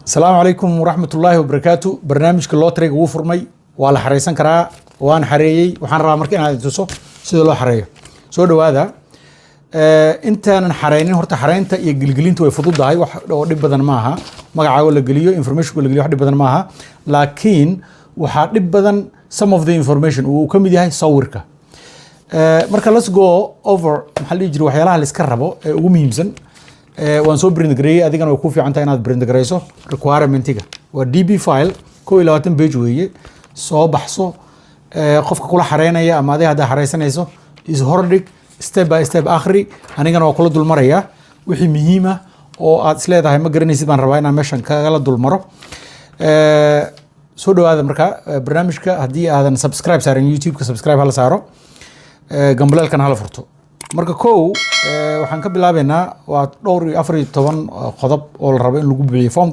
السلام عليكم ورحمة الله وبركاته. برنامج كلو طريق وفرمي وعلى حريسان كرا وان حريي وحن رامركين هذا تسو سيد الله حريه سو هذا انت أنا حرينين هرت حرينتا يقلقلين تو يفضل هاي ودي بدن معها ما عاول قليو information ولا قليو حد بدن معها لكن وحد بدن some of the information وكم دي هاي صورك مركا let's go over محل يجري وحيالها اللي سكربه ومهمزن waan soo print gareeyay adigana way ku fiican tahay inaad print gareyso requirement-iga waa DB file 22 page weeye soo baxso qofka kula xareynaya ama adiga hada xareysanayso is hordhig step by step akhri anigana waa kula dul maraya wixii muhiim ah oo aad isleedahay ma garanaysid baan rabaa inaan meeshan kagala dul maro soo dhawaada marka barnaamijka haddii aadan subscribe saaran YouTube-ka subscribe hala saaro gambaleelkan hala furto marka kow waxaan ka bilaabeynaa waa dhowr iyo 14 qodob oo la rabo in lagu bixiyo form